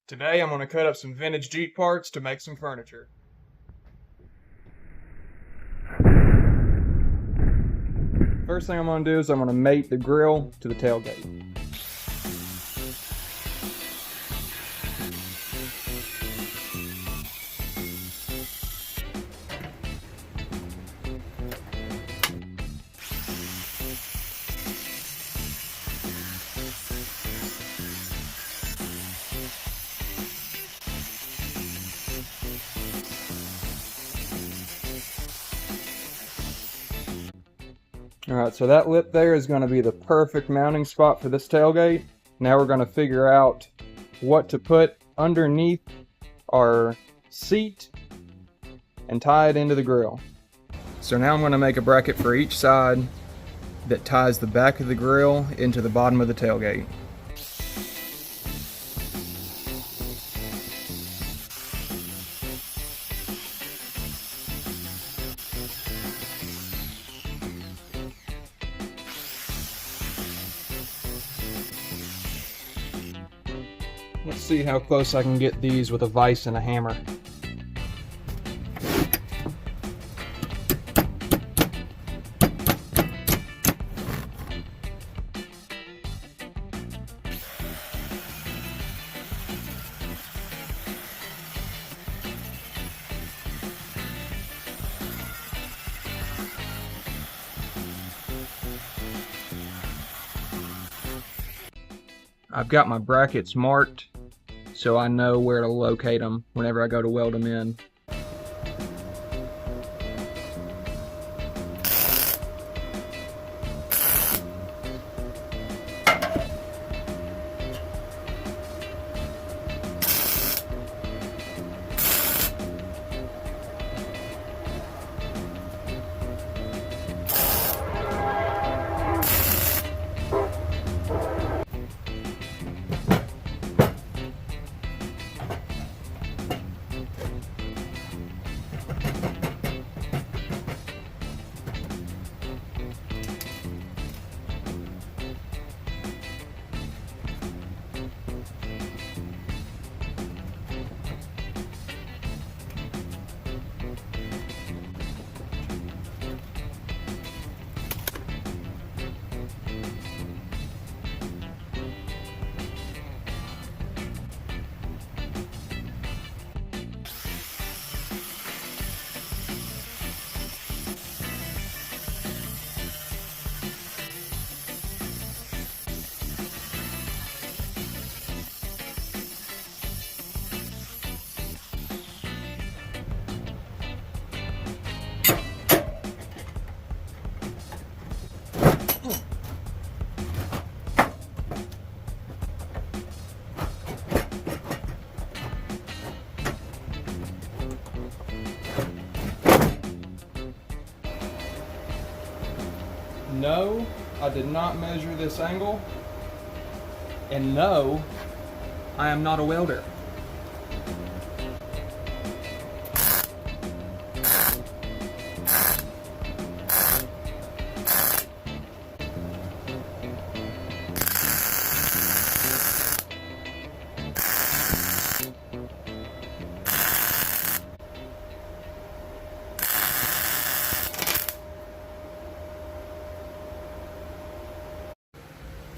Today I'm going to cut up some vintage Jeep parts to make some furniture. First thing I'm going to do is I'm going to mate the grill to the tailgate. Alright, so that lip there is going to be the perfect mounting spot for this tailgate. Now we're going to figure out what to put underneath our seat and tie it into the grill. So now I'm going to make a bracket for each side that ties the back of the grill into the bottom of the tailgate. Let's see how close I can get these with a vise and a hammer. I've got my brackets marked so I know where to locate them whenever I go to weld them in. No, I did not measure this angle, and no, I am not a welder.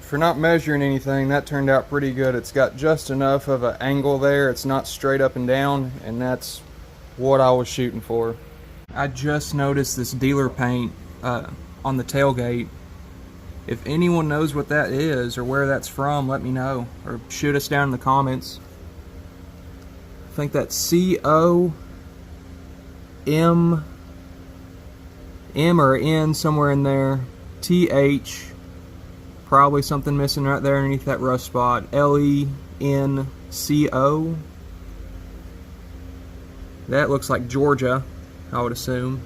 For not measuring anything, that turned out pretty good. It's got just enough of an angle there. It's not straight up and down, and that's what I was shooting for. I just noticed this dealer paint on the tailgate. If anyone knows what that is or where that's from, let me know, or shoot us down in the comments. I think that's C-O-M or N somewhere in there, T-H, probably something missing right there underneath that rough spot, L-E-N-C-O. That looks like Georgia, I would assume.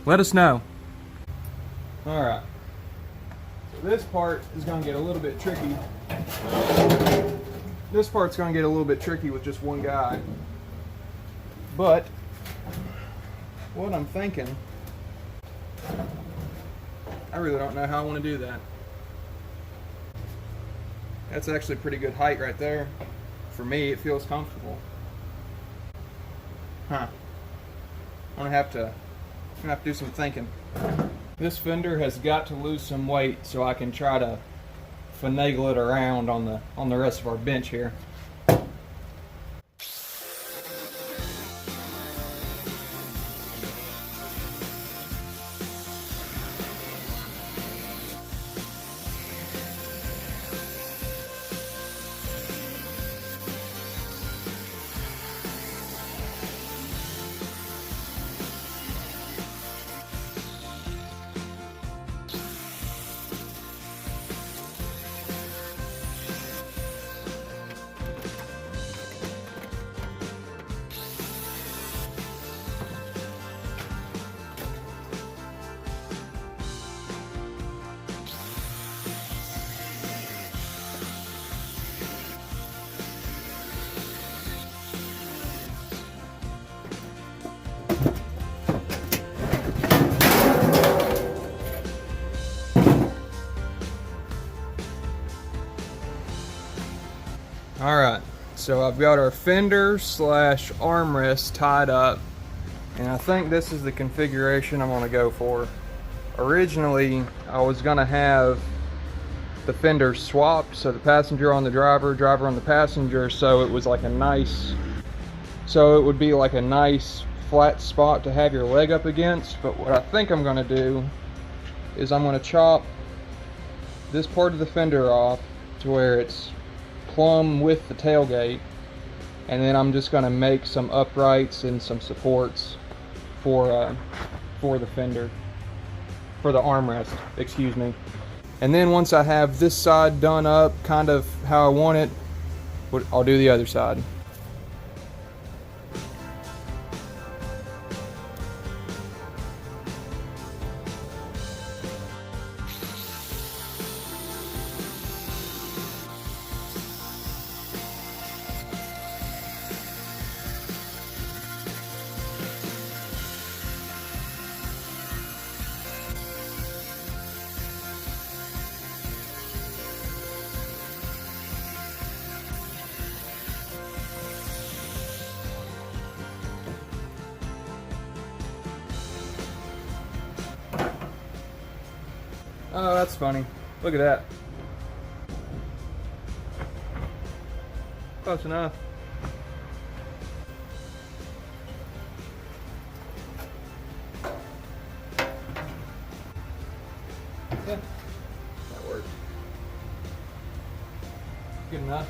Let us know. Alright, so this part is going to get a little bit tricky. This part's going to get a little bit tricky with just one guy. But what I'm thinking, I really don't know how I want to do that. That's actually pretty good height right there. For me, it feels comfortable. Huh. I'm gonna have to do some thinking. This fender has got to lose some weight so I can try to finagle it around on the rest of our bench here. Alright, so I've got our fender slash armrest tied up, and I think this is the configuration I'm going to go for. Originally, I was going to have the fenders swapped, so the passenger on the driver, driver on the passenger, so it was like a nice, so it would be like a nice flat spot to have your leg up against. But what I think I'm going to do is I'm going to chop this part of the fender off to where it's plumb with the tailgate, and then I'm just going to make some uprights and some supports for the fender, for the armrest, excuse me. And then once I have this side done up kind of how I want it, I'll do the other side. Oh, that's funny. Look at that. Close enough. Yeah, that works. Good enough.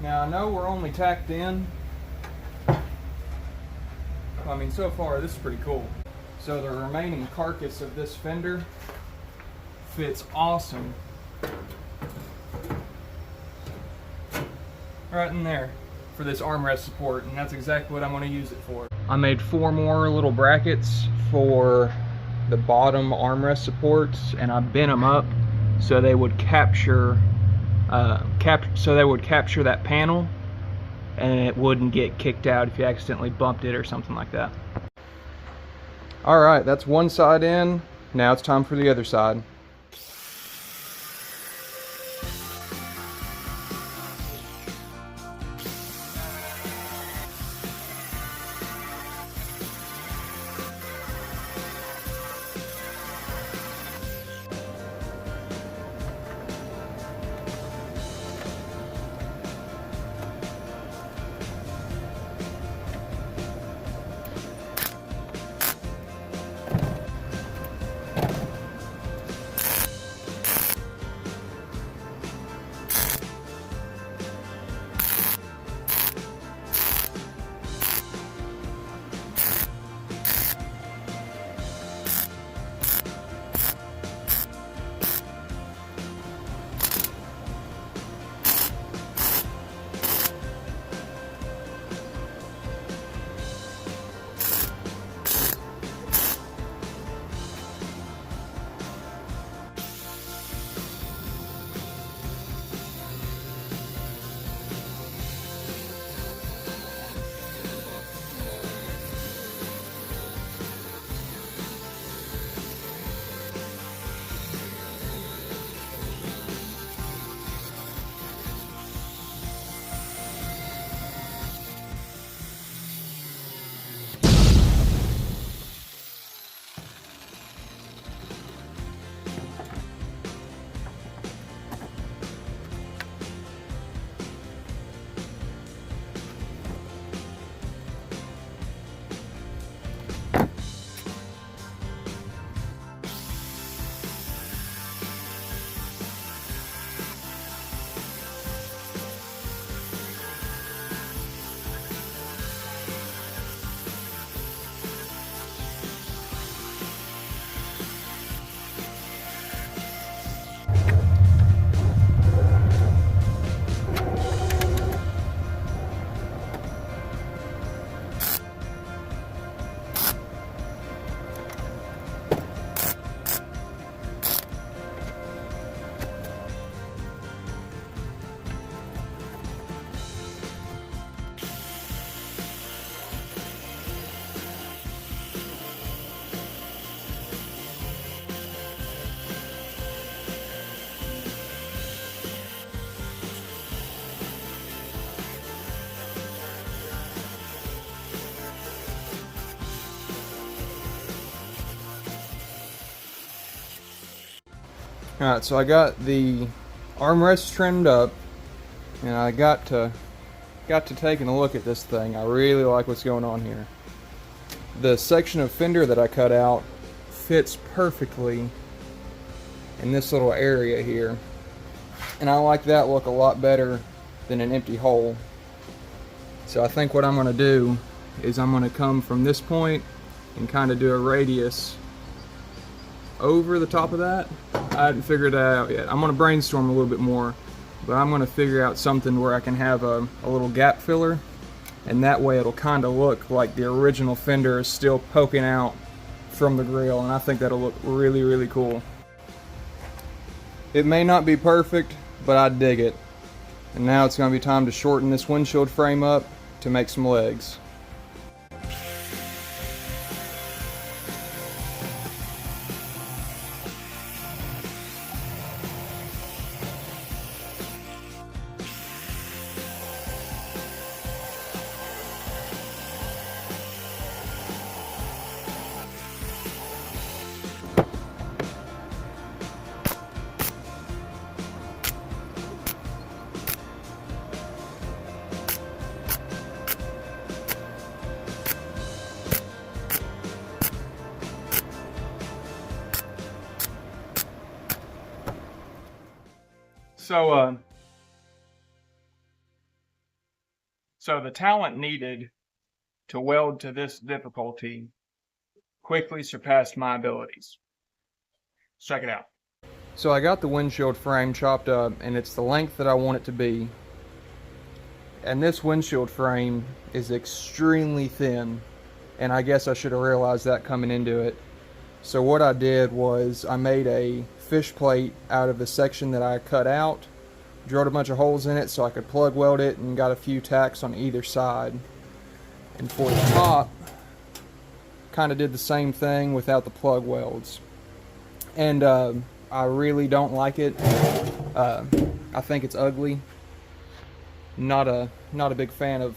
Now I know we're only tacked in. I mean, so far this is pretty cool. So the remaining carcass of this fender fits awesome right in there for this armrest support, and that's exactly what I'm going to use it for. I made 4 more little brackets for the bottom armrest supports, and I bent them up so they would capture that panel, and it wouldn't get kicked out if you accidentally bumped it or something like that. Alright, that's one side in. Now it's time for the other side. Alright, so I got the armrests trimmed up, and I got to taking a look at this thing. I really like what's going on here. The section of fender that I cut out fits perfectly in this little area here, and I like that look a lot better than an empty hole. So I think what I'm going to do is I'm going to come from this point and kind of do a radius over the top of that. I hadn't figured that out yet. I'm going to brainstorm a little bit more, but I'm going to figure out something where I can have a little gap filler, and that way it'll kind of look like the original fender is still poking out from the grill, and I think that'll look really, really cool. It may not be perfect, but I dig it. And now it's going to be time to shorten this windshield frame up to make some legs. So the talent needed to weld to this difficulty quickly surpassed my abilities. Let's check it out. So I got the windshield frame chopped up, and it's the length that I want it to be. And this windshield frame is extremely thin, and I guess I should have realized that coming into it. So what I did was I made a fish plate out of the section that I cut out, drilled a bunch of holes in it so I could plug weld it, and got a few tacks on either side. And for the top, kind of did the same thing without the plug welds. And I really don't like it. I think it's ugly. Not a big fan of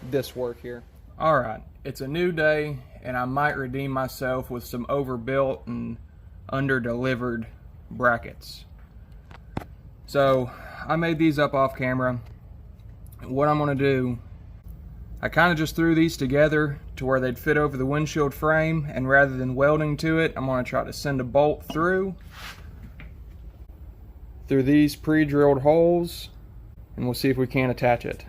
this work here. Alright, it's a new day, and I might redeem myself with some overbuilt and under-delivered brackets. So I made these up off camera. What I'm going to do, I kind of just threw these together to where they'd fit over the windshield frame, and rather than welding to it, I'm going to try to send a bolt through these pre-drilled holes, and we'll see if we can attach it.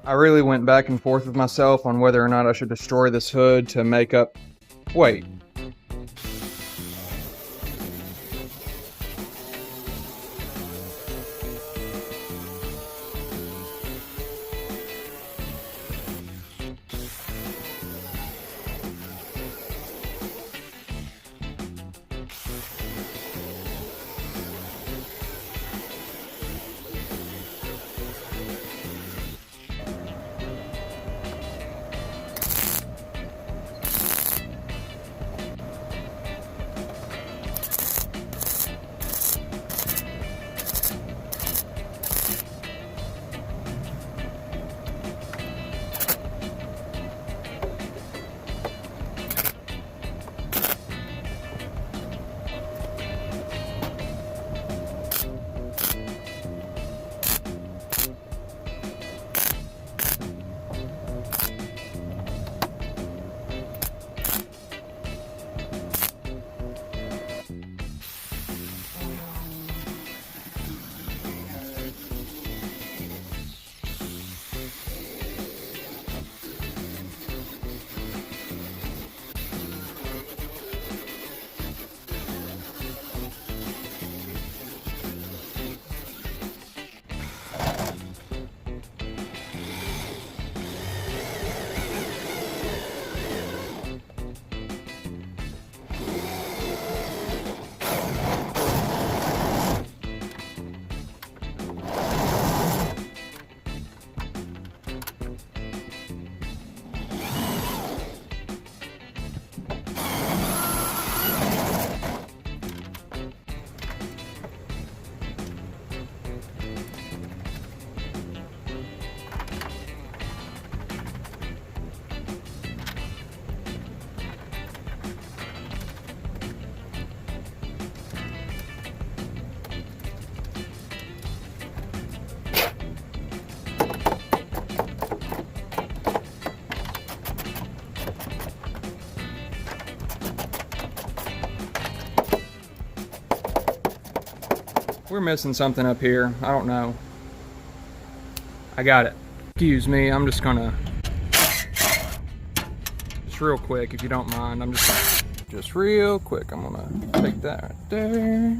I really went back and forth with myself on whether or not I should destroy this hood to make up... Wait. We're missing something up here. I don't know. I got it. Excuse me, I'm just gonna, just real quick, if you don't mind, just real quick, I'm gonna take that right there.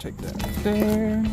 Take that right there.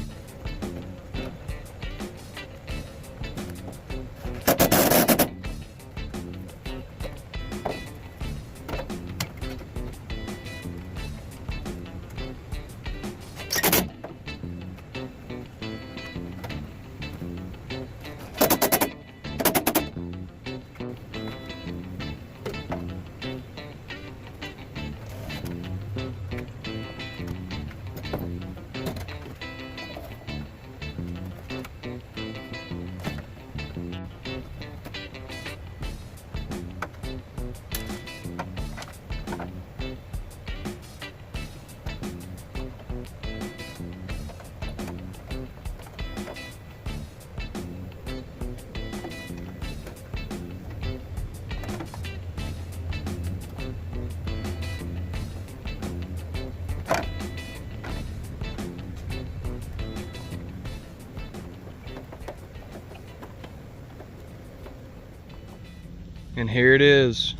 And here it is,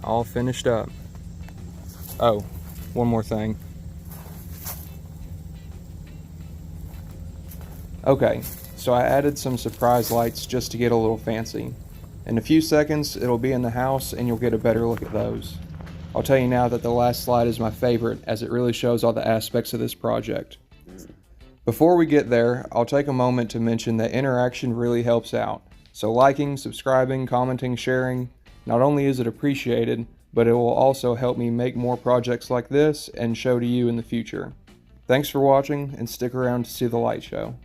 all finished up. Oh, one more thing. Okay, so I added some surprise lights just to get a little fancy. In a few seconds, it'll be in the house and you'll get a better look at those. I'll tell you now that the last slide is my favorite, as it really shows all the aspects of this project. Before we get there, I'll take a moment to mention that interaction really helps out. So liking, subscribing, commenting, sharing, not only is it appreciated, but it will also help me make more projects like this and show to you in the future. Thanks for watching, and stick around to see the light show.